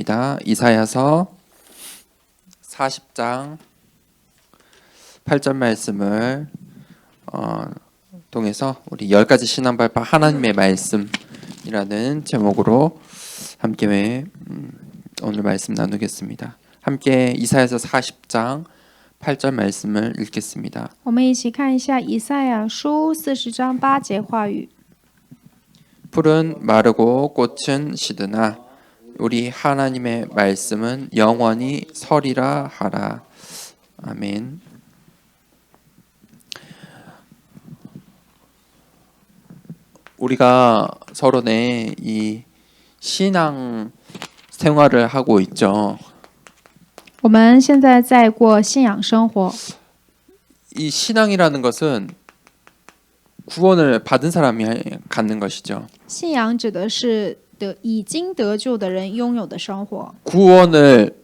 읽겠습니다. 이사야서 40장 8절 말씀을 통해서 우리 10가지 신앙 발파 하나님의 말씀이라는 제목으로 함께 오늘 말씀 나누겠습니다. 함께 이사야서 40장 8절 말씀을 읽겠습니다. 我们一起看一下以赛亚书40章8节话语。 풀은 마르고 꽃은 시드나 우리 하나님의 말씀은 영원히 서리라 하라. 아멘. 우리가 서론에 이 신앙 생활을 하고 있죠. 我们现在在过信仰生活。 이 신앙이라는 것은 구원을 받은 사람이 갖는 것이죠. 信仰指的是已经得救的人拥有的生活。 구원을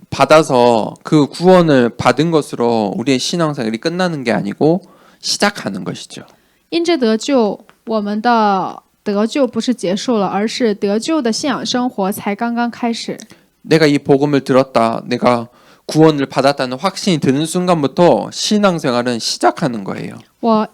받아서 그 구원을 받은 것으로 우리의 신앙생활이 끝나는 게 아니고 시작하는 것이죠. 因着得救，我们的得救不是结束了，而是得救的信仰生活才刚刚开始。 내가 이 복음을 들었다, 내가 구원을 받았다는 확신이 드는 순간부터 신앙생활은 시작하는 거예요. 我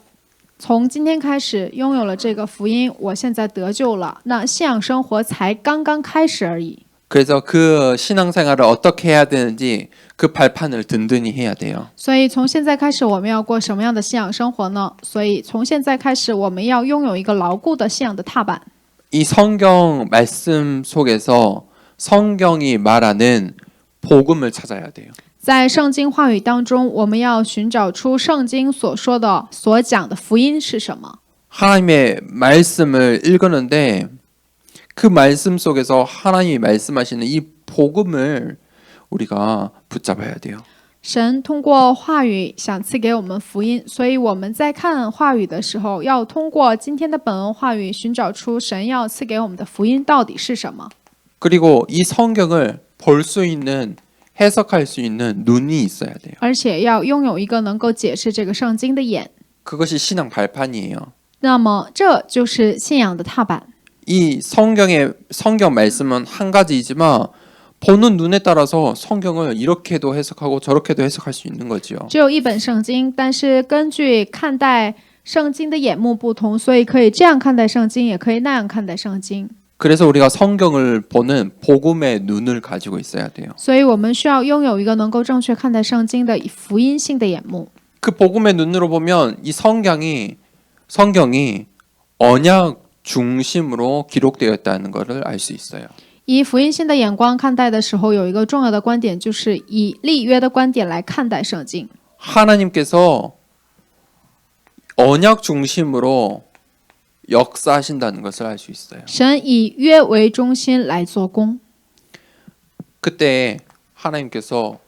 从今天开始拥有了这个福音，我现在得救了，那信仰生活才刚刚开始而已。 그래서 그 신앙생활을 어떻게 해야 되는지 그 발판을 든든히 해야 돼요. 所以从现在开始，我们要过什么样的信仰生活呢？所以从现在开始，我们要拥有一个牢固的信仰的踏板。 이 성경 말씀 속에서 성경이 말하는 복음을 찾아야 돼요. 在圣经话语当中，我们要寻找出圣经所说的、所讲的福音是什么。 하나님의 말씀을 읽었는데 그 말씀 속에서 하나님이 말씀하시는 이 복음을 우리가 붙잡아야 돼요. 神通过话语想赐给我们福音，所以我们在看话语的时候，要通过今天的本文话语，寻找出神要赐给我们的福音到底是什么。 그리고 이 성경을 볼 수 있는 해석할 수 있는 눈이 있어야 돼요. 而且要拥有一个能够解释这个圣经的眼。 그것이 신앙 발판이에요. 那么，这就是信仰的踏板。 이 성경 말씀은 한 가지이지만 보는 눈에 따라서 성경을 이렇게도 해석하고 저렇게도 해석할 수 있는 거지요. 只有一本圣经，但是根据看待圣经的眼目不同，所以可以这样看待圣经，也可以那样看待圣经。 그래서 우리가 성경을 보는 복음의 눈을 가지고 있어야 돼요. 所以我们需要拥有一个能够正确看待圣经的福音性的眼目。 그 복음의 눈으로 보면 이 성경이 언약 중심으로 기록되어 있다는 것을 알 수 있어요. 以福音性的眼光看待的时候，有一个重要的观点，就是以立约的观点来看待圣经。 하나님께서 언약 중심으로 역사하신다는 것을 알 수 있어요. 神以约为中心来做工。 그때 하나님께서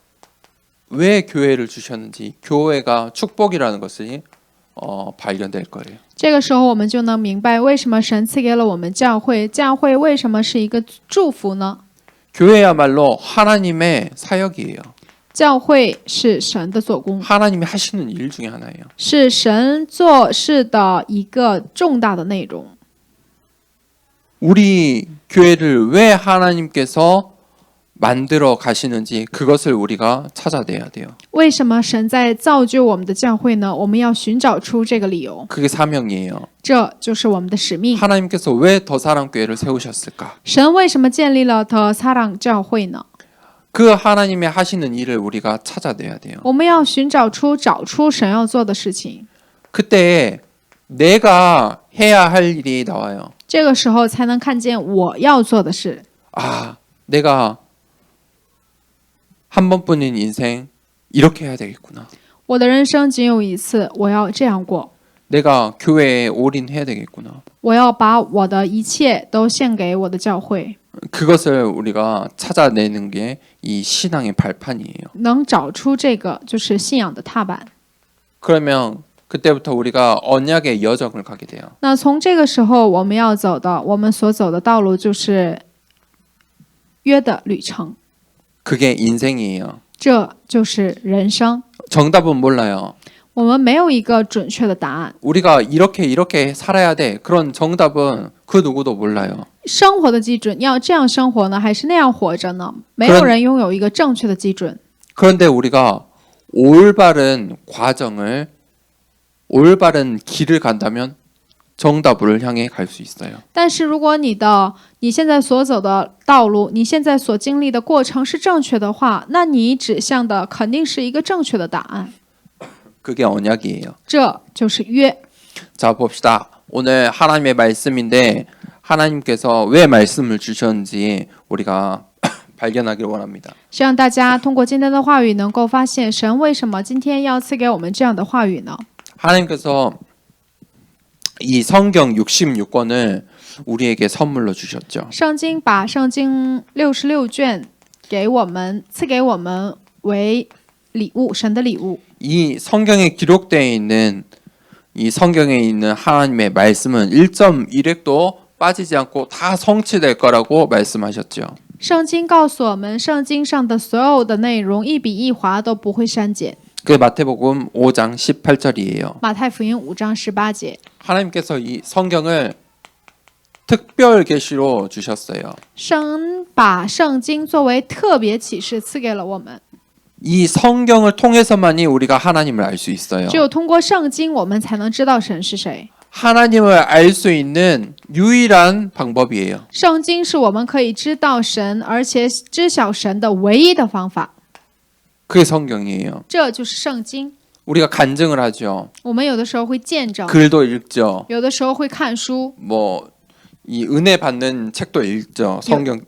왜 교회를 주셨는지 교회가 축복이라는 것이 발견될 거예요. 这个时候，我们就能明白为什么神赐给了我们教会，教会为什么是一个祝福呢？ 교회야말로 하나님의 사역이에요. 教会是神的做工， 하나님이 하시는 일 중에 하나예요. 是神做事的一个重大的内容。 우리 교회를 왜 하나님께서 만들어 가시는지 그것을 우리가 찾아내야 돼요. 为什么神在造就我们的教会呢？我们要寻找出这个理由， 그게 사명이에요. 这就是我们的使命。 하나님께서 왜 더 사랑 교회를 세우셨을까? 神为什么建立了的撒朗教会呢？ 그 하나님의 하시는 일을 우리가 찾아내야 돼요. 我们要寻找出、找出神要做的事情， 그때 내가 해야 할 일이 나와요. 这个时候才能看见我要做的事。 아, 내가 한 번뿐인 인생 이렇게 해야 되겠구나. 我的人生仅有一次，我要这样过。 내가 교회에 올인해야 되겠구나. 我要把我的一切都献给我的教会。 그것을 우리가 찾아내는 게 이 신앙의 발판이에요. 能找出这个，就是信仰的踏板。 그러면 그때부터 우리가 언약의 여정을 가게 돼요. 那从这个时候，我们要走的，我们所走的道路就是约的旅程， 그게 인생이에요. 这就是人生。 정답은 몰라요. 我们没有一个准确的答案， 우리가 이렇게 살아야 돼. 그런 정답은 그 누구도 몰라요. 生活的基准，要这样生活呢，还是那样活着呢？没有人拥有一个正确的基准。 그런데 우리가 올바른 과정을 올바른 길을 간다면 정답을 향해 갈 수 있어요. 但是如果你现在所走的道路，你现在所经历的过程是正确的话，那你指向的肯定是一个正确的答案。 그게 언약이에요. 这就是约。 자, 봅시다. 오늘 하나님의 말씀인데 하나님께서 왜 말씀을 주셨는지 우리가 발견하기를 원합니다. 希望大家通过今天的话语能够发现神为什么今天要赐给我们这样的话语呢？ 하나님께서 이 성경 66권을 우리에게 선물로 주셨죠. 圣经把圣经66卷给我们，赐给我们为礼物，神的礼物。 이 성경에 기록되어 있는 이 성경에 있는 하나님의 말씀은 1.1획도 빠지지 않고 다 성취될 거라고 말씀하셨죠. 圣经告诉我们，圣经上的所有的内容一笔一划都不会删减。 그게 마태복음 5장 18절이에요. 马太福音5章18节， 하나님께서 이 성경을 특별 계시로 주셨어요. 神把圣经作为特别启示赐给了我们。 이 성경을 통해서만이 우리가 하나님을 알 수 있어요. 只有通过圣经，我们才能知道神是谁。 하나님을 알 수 있는 유일한 방법이에요. 圣经是我们可以知道神，而且知晓神的唯一的方法。 그게 성경이에요. 这就是圣经。 우리가 간증을 하죠. 我们有的时候会见证， 글도 읽죠. 有的时候会看书， 뭐 이 은혜 받는 책도 읽죠. 성경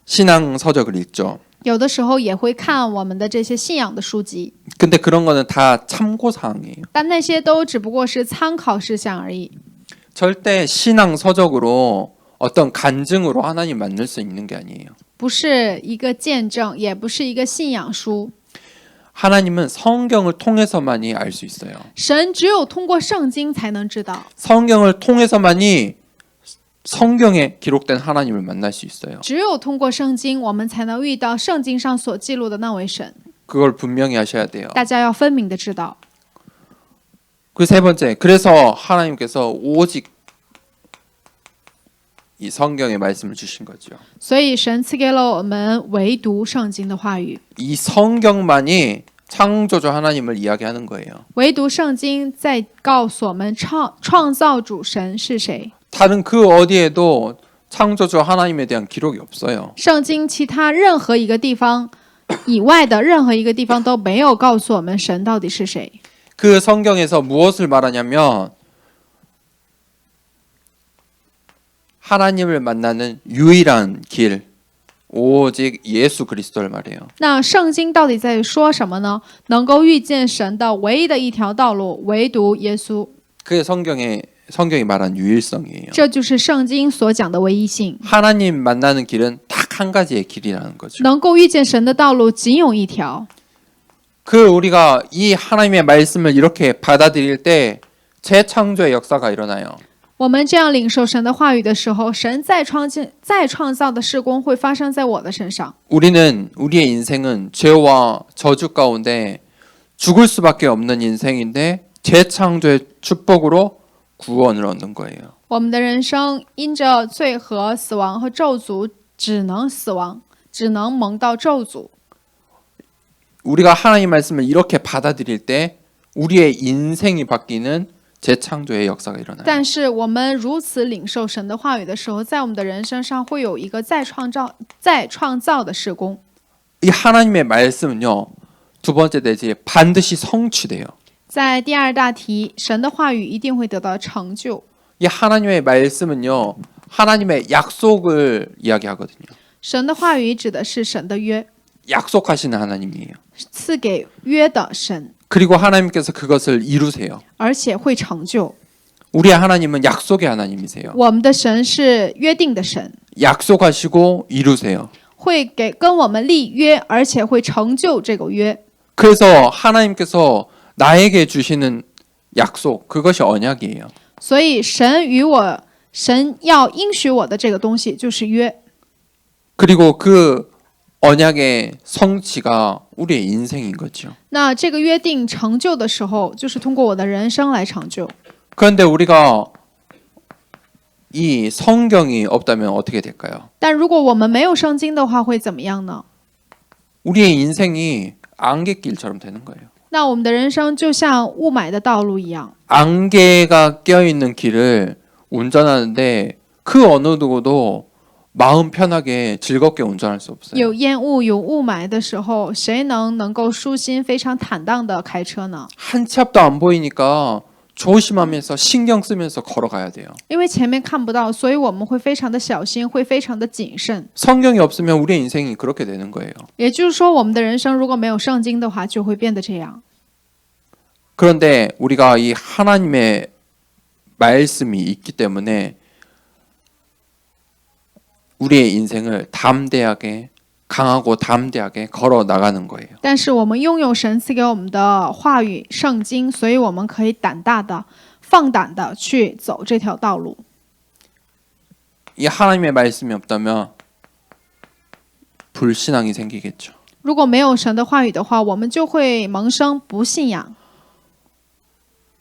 신앙 서적을 읽죠. 有的时候也会看我们的这些信仰的书籍， 근데 그런 거는 다 참고 사항이에요. 但那些都只不过是参考事项而已。 절대 신앙 서적으로 어떤 간증으로 하나님 만날 수 있는 게 아니에요. 不是一个见证，也不是一个信仰书。 하나님은 성경을 통해서만이 알 수 있어요. 神只有通过圣经才能知道， 성경을 통해서만이 성경에 기록된 하나님을 만날 수 있어요. 只有通过圣经，我们才能遇到圣经上所记录的那位神。 그걸 분명히 하셔야 돼요. 大家要分明的知道。 그 세 번째, 그래서 하나님께서 오직 이 성경의 말씀을 주신 거죠. 所以神赐给了我们唯独圣经的话语， 이 성경만이 창조주 하나님을 이야기하는 거예요. 唯独圣经在告诉我们创造主神是谁。 다른 그 어디에도 창조주 하나님에 대한 기록이 없어요. 圣经其他任何一个地方以外的任何一个地方都没有告诉我们神到底是谁。 그 성경에서 무엇을 말하냐면 하나님을 만나는 유일한 길, 오직 예수 그리스도를 말해요. 那圣经到底在说什么呢？能够遇见神的唯一的一条道路，唯独耶稣。 그게 성경이 말한 유일성이에요. 这就是圣经所讲的唯一性。 하나님 만나는 길은 딱 한 가지의 길이라는 거죠. 能够遇见神的道路仅有一条。 그 우리가 이 하나님의 말씀을 이렇게 받아들일 때 재창조의 역사가 일어나요. 我们这样领受神的话语的时候，神再创造的事工会发生在我的身上。 우리의 인생은 죄와 저주 가운데 죽을 수밖에 없는 인생인데 재창조의 축복으로 구원을 얻는 거예요. 我们的人生因着罪和死亡和咒诅，只能死亡，只能蒙到咒诅。 우리가 하나님 말씀을 이렇게 받아들일 때 우리의 인생이 바뀌는 재창조의 역사가 일어나요. 但是我们如此领受神的话语的时候，在我们的人生上会有一个再创造的事工。 이 하나님의 말씀은요. 두 번째 대지에 반드시 성취돼요. 在第二大题，神的话语一定会得到成就。 이 하나님의 말씀은요. 하나님의 약속을 이야기하거든요. 神的话语指的是神的约， 약속하시는 하나님이에요. 赐给约的神， 그리고 하나님께서 그것을 이루세요. 而且会成就。 우리의 하나님은 약속의 하나님이세요. 我们的神是约定的神， 약속하시고 이루세요. 会跟我们立约，而且会成就这个约。 그래서 하나님께서 나에게 주시는 약속, 그것이 언약이에요. 所以神要应许我的这个东西就是约。 그리고 그 언약의 성취가 우리의 인생인 거죠. 那这个约定成就的时候，就是通过我的人生来成就。 그런데 우리가 이 성경이 없다면 어떻게 될까요? 但如果我们没有圣经的话，会怎么样呢？ 우리의 인생이 안갯길처럼 되는 거예요. 那我们的人生就像雾霾的道路一样， 안개가 껴있는 길을 운전하는데 그 어느 누구도 마음 편하게 즐겁게 운전할 수 없어요. 有烟雾、有雾霾的时候，谁能够舒心、非常坦荡的开车呢？ 한 치 앞도 안 보이니까 조심하면서 신경 쓰면서 걸어가야 돼요. 因为前面看不到，所以我们会非常的小心，会非常的谨慎。 성경이 없으면 우리의 인생이 그렇게 되는 거예요. 也就是说，我们的人生如果没有圣经的话，就会变得这样。 그런데 우리가 이 하나님의 말씀이 있기 때문에 우리의 인생을 담대하게 강하고 담대하게 걸어 나가는 거예요. 但是我们拥有神赐给我们的话语圣经，所以我们可以胆大的、放胆的去走这条道路。 이 하나님의 말씀이 없다면 불신앙이 생기겠죠. 如果没有神的话语的话，我们就会萌生不信仰。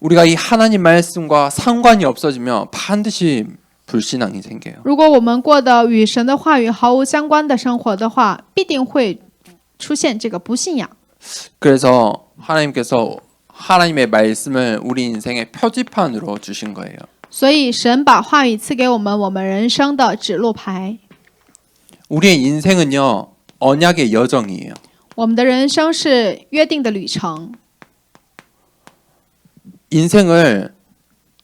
우리가 이 하나님 말씀과 상관이 없어지면 반드시 불신앙이 생겨요. 如果我们过的与神的话语毫无相关的生活的话，必定会出现这个不信仰。 그래서 하나님께서 하나님의 말씀을 우리 인생의 표지판으로 주신 거예요. 所以神把话语赐给我们，我们人生的指路牌。 우리의 인생은요 언약의 여정이에요. 我们的人生是约定的旅程。 인생을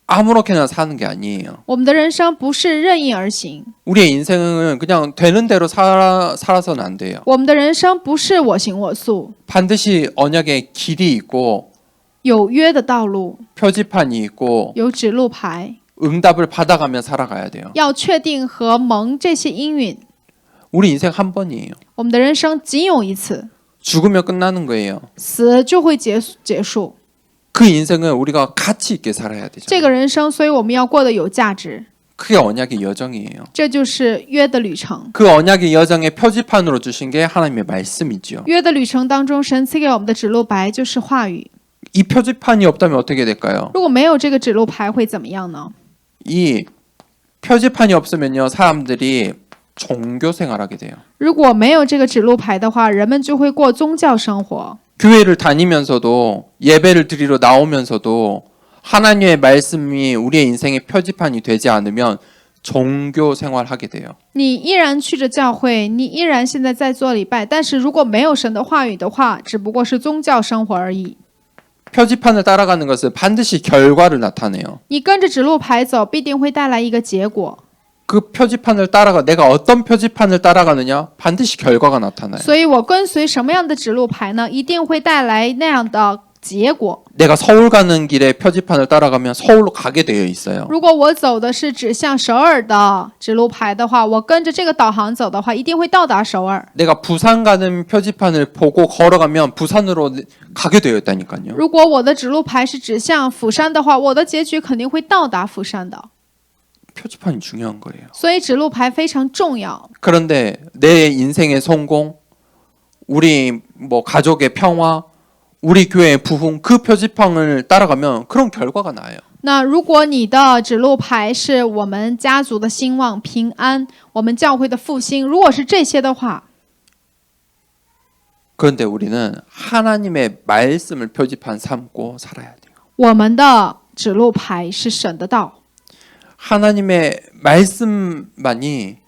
아무렇게나 사는 게 아니에요. 我们的人生不是任意而行， 우리의 인생은 그냥 되는 대로 살아서는 안 돼요. 我们的人生不是我行我素， 반드시 언약의 길이 있고 有约的道路， 표지판이 있고 有指路牌， 응답을 받아가며 살아가야 돼요. 要确定和蒙这些应允。 우리 인생 한 번이에요. 我们的人生仅有一次， 죽으면 끝나는 거예요. 死就会结束。 그 인생을 우리가 가치 있게 살아야 这 되죠. 个人生，所以我们要过得有价值， 그게 언약의 여정이에요. 这就是约的旅程。 그 언약의 여정의 표지판으로 주신 게 하나님의 말씀이죠. 约的旅程当中，神赐给我们的指路牌就是话语。 이 표지판이 없다면 어떻게 될까요? 如果没有这个指路牌，会怎么样呢？ 이 표지판이 없으면요 사람들이 종교 생활하게 돼요. 如果没有这个指路牌的话，人们就会过宗教生活。 교회를 다니면서도 예배를 드리러 나오면서도 하나님의 말씀이 우리의 인생의 표지판이 되지 않으면 종교 생활하게 돼요. 你依然去着教会，你依然现在在做礼拜，但是如果没有神的话语的话，只不过是宗教生活而已。 표지판을 따라가는 것은 반드시 결과를 나타내요. 你跟着指路牌走，必定会带来一个结果。 그 표지판을 내가 어떤 표지판을 따라가느냐 반드시 결과가 나타나요. 所以我跟随什么样的指路牌呢？一定会带来那样的结果。 내가 서울 가는 길에 표지판을 따라가면 서울로 가게 되어 있어요. 如果我走的是指向首尔的指路牌的话，我跟着这个导航走的话，一定会到达首尔。 내가 부산 가는 표지판을 보고 걸어가면 부산으로 가게 되어 있다니까요. 如果我的指路牌是指向釜山的话，我的结局肯定会到达釜山的。 표지판이 중요한 거예요. 所以指路牌非常重要。 그런데 내 인생의 성공, 우리 가족의 평화, 우리 교회의 부흥 그 표지판을 따라가면 그런 결과가 나요. 那如果你的指路牌是我们家族的兴旺、平安，我们教会的复兴，如果是这些的话， 그런데 우리는 하나님의 말씀을 표지판 삼고 살아야 돼요. 我们的指路牌是神的道。 하나님의 말씀만이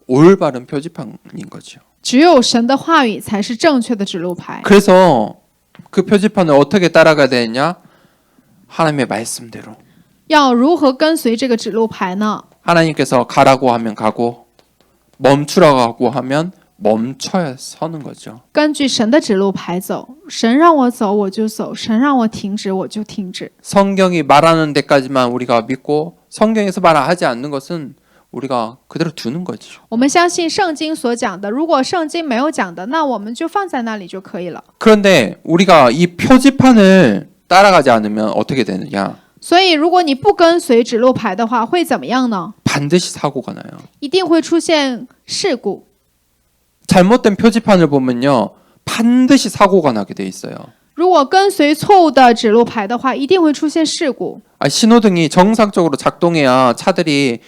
올바른 표지판인 거죠. 只有神的话语才是正确的指路牌。 그래서 그 표지판을 어떻게 따라가야 되느냐? 하나님의 말씀대로. 要如何跟随这个指路牌呢？ 하나님께서 가라고 하면 가고 멈추라고 하면 멈춰야 서는 거죠. 根据神的指路牌走，神让我走我就走，神让我停止我就停止。 성경이 말하는 데까지만 우리가 믿고 성경에서 말하지 않는 것은 우리가 그대로 두는 거죠. 我们相信圣经所讲的，如果圣经没有讲的，那我们就放在那里就可以了。 그런데 우리가 이 표지판을 따라가지 않으면 어떻게 되느냐? 所以，如果你不跟随指路牌的话，会怎么样呢？ 반드시 사고가 나요. 一定会出现事故。 잘못된 표지판을 보면요. 반드시 사고가 나게 돼 있어요. 如果跟随错误的指路牌的话，一定会出现事故。 신호등이 정상적으로 작동해야 차들이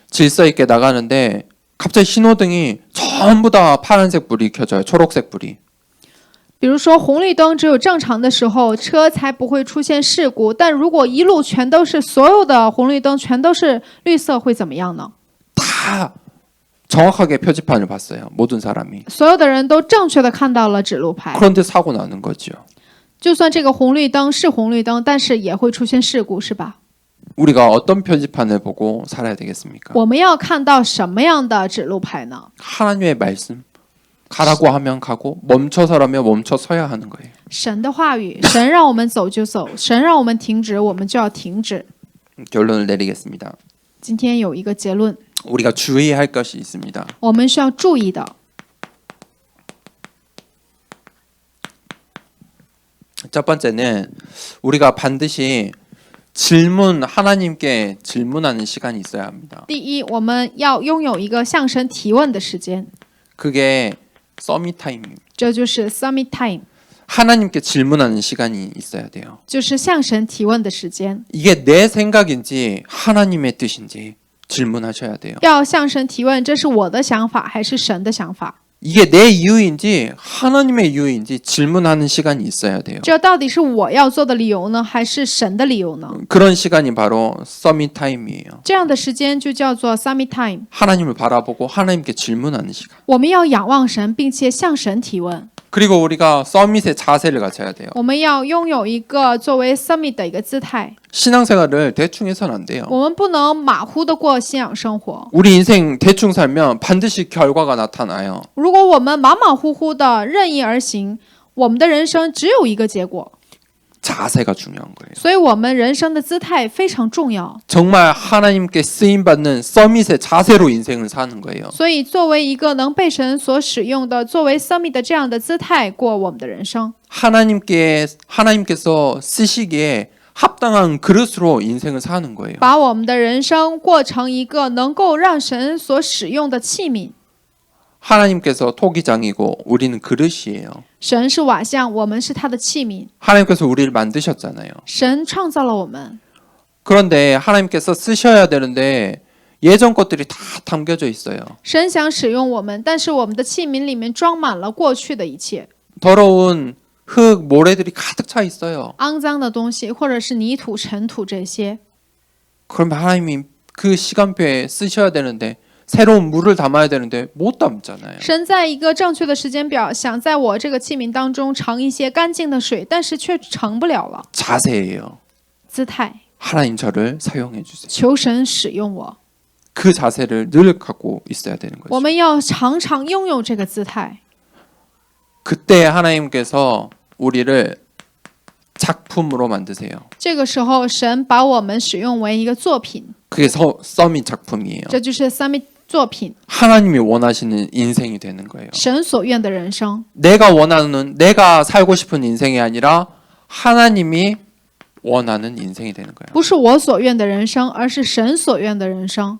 질서 있게 나가는데 갑자기 신호등이 전부 다 파란색 불이 켜져요. 초록색 불이. 比如说红绿灯只有正常的时候，车才不会出现事故。但如果一路全都是所有的红绿灯全都是绿色，会怎么样呢？ 다 정확하게 표지판을 봤어요. 모든 사람이. 所有的人都正确的看到了指路牌， 그런데 사고 나는 거죠. 就算这个红绿灯是红绿灯，但是也会出现事故，是吧？ 우리가 어떤 표지판을 보고 살아야 되겠습니까? 我们要看到什么样的指路牌呢？ 하나님의 말씀. 가라고 하면 가고 멈춰서라면 멈춰 서야 하는 거예요. 神的话语，神让我们走就走，神让我们停止，我们就要停止。 결론을 내리겠습니다. 今天有一个结论， 우리가 주의할 것이 있습니다. 我们需要注意的。 첫 번째는 우리가 반드시 하나님께 질문하는 시간이 있어야 합니다. 第一，我们要拥有一个向神提问的时间， 그게 서밋 타임입니다. 这就是 Summit Time， 하나님께 질문하는 시간이 있어야 돼요. 就是向神提问的时间。 이게 내 생각인지 하나님의 뜻인지 질문하셔야 돼요. 要向神提问，这是我的想法还是神的想法？ 이게 내 이유인지 하나님의 이유인지 질문하는 시간이 있어야 돼요. 这到底是我要做的理由呢，还是神的理由呢？ 그런 시간이 바로 서밋 타임이에요. 这样的时间就叫做 Summit Time。 하나님을 바라보고 하나님께 질문하는 시간. 我们要仰望神，并且向神提问。 그리고 우리가 서밋의 자세를 갖춰야 돼요. 我们要拥有一个作为 Summit 的一个姿态。 신앙생활을 대충 해서는 안 돼요. 我们不能马虎的过信仰生活。 우리 인생 대충 살면 반드시 결과가 나타나요. 如果我们马马虎虎的任意而行，我们的人生只有一个结果。 자세가 중요한 거예요. 所以，我们人生的姿态非常重要。 정말 하나님께 쓰임받는 서밋의 자세로 인생을 사는 거예요. 所以，作为一个能被神所使用的，作为 Summit 的这样的姿态过我们的人生， 하나님께서 쓰시기에 합당한 그릇으로 인생을 사는 거예요. 把我们的人生过成一个能够让神所使用的器皿。 하나님께서 토기장이고 우리는 그릇이에요. 神是瓦匠，我们是他的器皿。 하나님께서 우리를 만드셨잖아요. 神创造了我们， 그런데 하나님께서 쓰셔야 되는데 예전 것들이 다 담겨져 있어요. 神想使用我们，但是我们的器皿里面装满了过去的一切， 더러운 흙, 모래들이 가득 차 있어요. 肮脏的东西，或者是泥土、尘土这些。 그러면 하나님이 그 시간표에 쓰셔야 되는데 새로운 물을 담아야 되는데 못 담잖아요. 神在一个正确的时间表，想在我这个器皿当中盛一些干净的水，但是却盛不了了。 자세예요. 姿态， 하나님 저를 사용해 주세요. 求神使用我。 그 자세를 늘 갖고 있어야 되는 我 거죠. 们要常常拥有这个姿态。 그때 하나님께서 우리를 작품으로 만드세요. 这个时候，神把我们使用为一个作品， 그게 서밋 작품이에요. 这就是 Summit 作品， 하나님이 원하시는 인생이 되는 거예요. 神所愿的人生。 내가 살고 싶은 인생이 아니라 하나님이 원하는 인생이 되는 거예요. 不是我所愿的人生，而是神所愿的人生。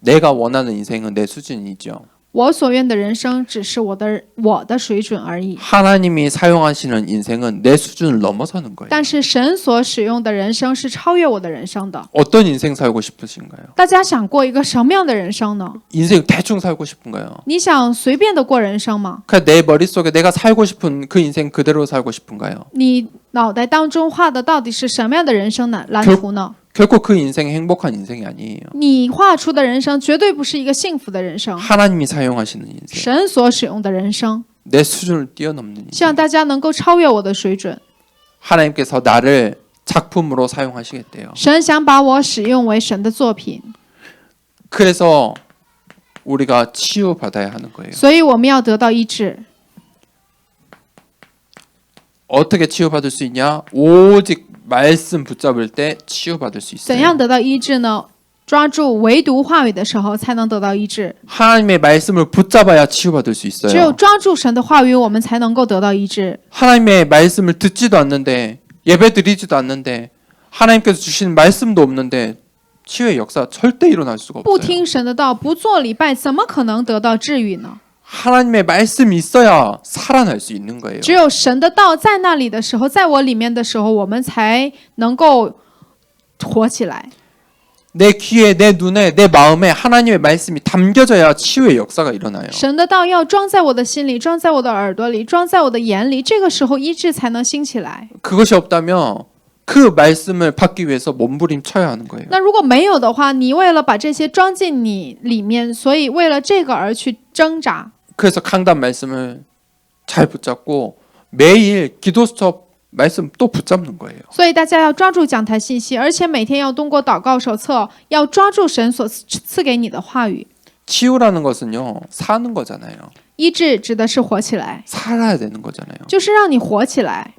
내가 원하는 인생은 내 수준이죠. 我所愿的人生只是我的水准而已， 하나님이 사용하시는 인생은 내 수준을 넘어서는 거예요. 但是神所使用的人生是超越我的人生的。 어떤 인생 살고 싶으신가요? 大家想过一个什么样的人生呢？ 인생 대충 살고 싶은가요? 你想随便的过人生吗？ 그냥 내 머릿속에 내가 살고 싶은 그 인생 그대로 살고 싶은가요? 你脑袋当中画的到底是什么样的人生呢？蓝图呢？ 결코 그 인생이 행복한 인생이 아니에요. 你画出的人生绝对不是一个幸福的人生， 하나님이 사용하시는 인생. 神所使用的人生， 내 수준을 뛰어넘는 希望 인생. 大家能够超越我的水准。 하나님께서 나를 작품으로 사용하시겠대요. 神想把我使用为神的作品， 그래서 우리가 치유받아야 하는 거예요. 所以我们要得到医治。 어떻게 치유받을 수 있냐? 오직 말씀 붙잡을 때 치유받을 수 怎样 있어요. 得到医治呢？抓住唯独话语的时候，才能得到医治。 하나님의 말씀을 붙잡아야 치유받을 수 只有 있어요. 抓住神的话语，我们才能够得到医治。 하나님의 말씀을 듣지도 않는데 예배드리지도 않는데 하나님께서 주시는 말씀도 없는데 치유의 역사 절대 일어날 수가 不 없어요. 听神的道，不做礼拜，怎么可能得到治愈呢？ 하나님의 말씀이 있어야 살아날 수 있는 거예요. 只有神的道在那里的时候，在我里面的时候，我们才能够活起来。 내 귀에, 내 눈에, 내 마음에 하나님의 말씀이 담겨져야 치유의 역사가 일어나요. 神的道要装在我的心里，装在我的耳朵里，装在我的眼里，这个时候医治才能兴起来。 그것이 없다면 그 말씀을 받기 위해서 몸부림쳐야 하는 거예요. 那如果没有的话，你为了把这些装进你里面，所以为了这个而去挣扎。 그래서 강단 말씀을 잘 붙잡고 매일 기도 수첩 말씀 또 붙잡는 거예요. 所以大家要抓住讲台信息，而且每天要通过祷告手册，要抓住神所赐给你的话语。 치유라는 것은요, 사는 거잖아요. 医治指的是活起来， 살아야 되는 거잖아요. 就是让你活起来。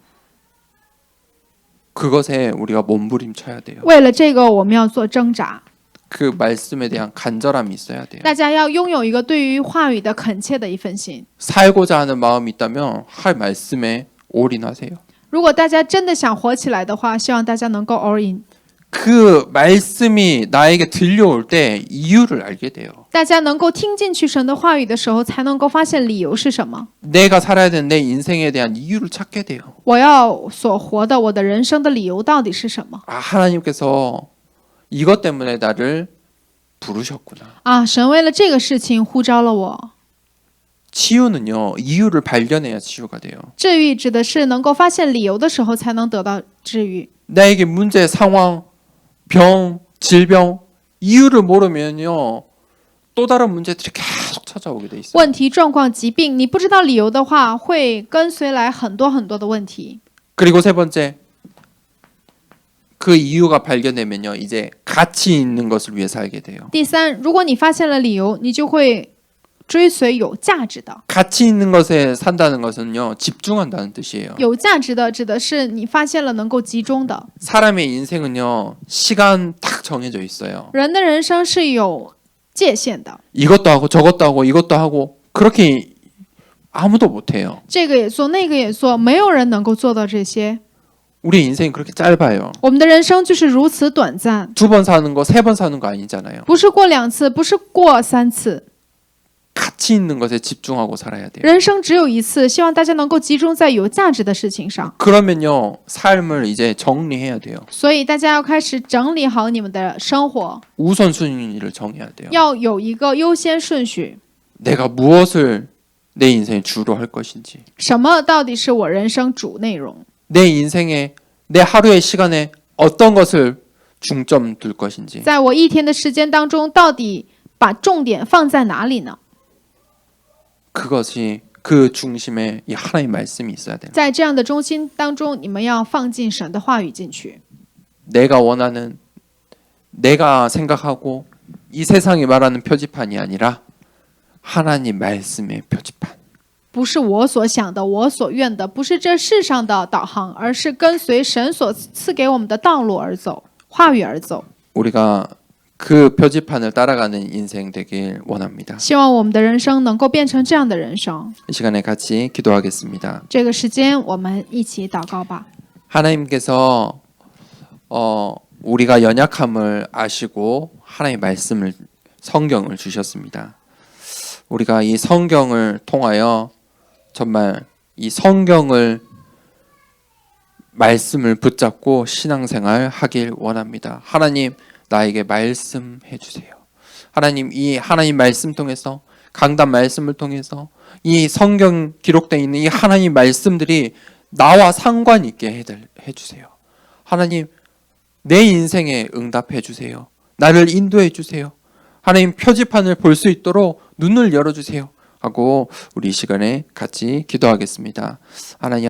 그것에 우리가 몸부림쳐야 돼요. 为了这个，我们要做挣扎。 그 말씀에 대한 간절함이 있어야 돼요. 大家要拥有一个对于话语的恳切的一份心。 살고자 하는 마음이 있다면 할 말씀에 올인하세요. 如果大家真的想活起来的话，希望大家能够 all in。 그 말씀이 나에게 들려올 때 이유를 알게 돼요. 大家能够听进去神的话语的时候，才能够发现理由是什么。 내가 살아야 되는 내 인생에 대한 이유를 찾게 돼요. 我要所活的，我的人生的理由到底是什么？ 아, 하나님께서 이것 때문에 나를 부르셨구나. 啊，神为了这个事情呼召了我。 치유는요, 이유를 발견해야 치유가 돼요. 治愈指的是能够发现理由的时候，才能得到治愈。 나에게 문제, 상황, 병, 질병, 이유를 모르면요, 또 다른 문제들이 계속 찾아오게 돼 있어요. 问题、状况、疾病，你不知道理由的话，会跟随来很多很多的问题。 그리고 세 번째, 그 이유가 발견되면요, 이제 가치 있는 것을 위해 살게 돼요. 第三，如果你发现了理由，你就会追随有价值的。 가치 있는 것에 산다는 것은요, 집중한다는 뜻이에요. 有价值的指的是你发现了能够集中的。 사람의 인생은요, 시간 딱 정해져 있어요. 人的人生是有界限的， 이것도 하고 저것도 하고 이것도 하고 그렇게 아무도 못해요. 这个也做，那个也做，没有人能够做到这些。 우리 인생이 그렇게 짧아요. 我们的人生就是如此短暂， 2번 사는 거, 3번 사는 거 아니잖아요. 不是过2次，不是过3次， 가치 있는 것에 집중하고 살아야 돼요. 人生只有一次。希望大家能够集中在有价值的事情上。 그러면요, 삶을 이제 정리해야 돼요. 所以大家要开始整理好你们的生活， 우선순위를 정해야 돼요. 要有一个优先顺序。 내가 무엇을 내 인생의 주로 할 것인지, 什么到底是我人生主内容？ 내 인생에 내 하루의 시간에 어떤 것을 중점 둘 것인지, 在我一天的时间当中，到底把重点放在哪里呢？ 그것이 그 중심에 이 하나님의 말씀이 있어야 돼요. 在这样的中心当中，你们要放进神的话语进去。 내가 원하는, 내가 생각하고 이 세상이 말하는 표지판이 아니라 하나님 말씀의 표지판. 不是我所想的，我所愿的，不是这世上的导航，而是跟随神所赐给我们的道路而走，话语而走。 우리가 그 표지판을 따라가는 인생 되길 원합니다. 希望我们的人生能够变成这样的人生。 이 시간에 같이 기도하겠습니다. 这个时间，我们一起祷告吧。 하나님께서 우리가 연약함을 아시고 하나님의 말씀을, 성경을 주셨습니다. 우리가 이 성경을 통하여 정말 이 성경을, 말씀을 붙잡고 신앙생활 하길 원합니다. 하나님, 나에게 말씀해 주세요. 하나님, 이 하나님 말씀 통해서, 강단 말씀을 통해서 이 성경 기록되어 있는 이 하나님 말씀들이 나와 상관 있게 해 주세요. 하나님, 내 인생에 응답해 주세요. 나를 인도해 주세요. 하나님, 표지판을 볼 수 있도록 눈을 열어주세요. 하고 우리 이 시간에 같이 기도하겠습니다. 하나님,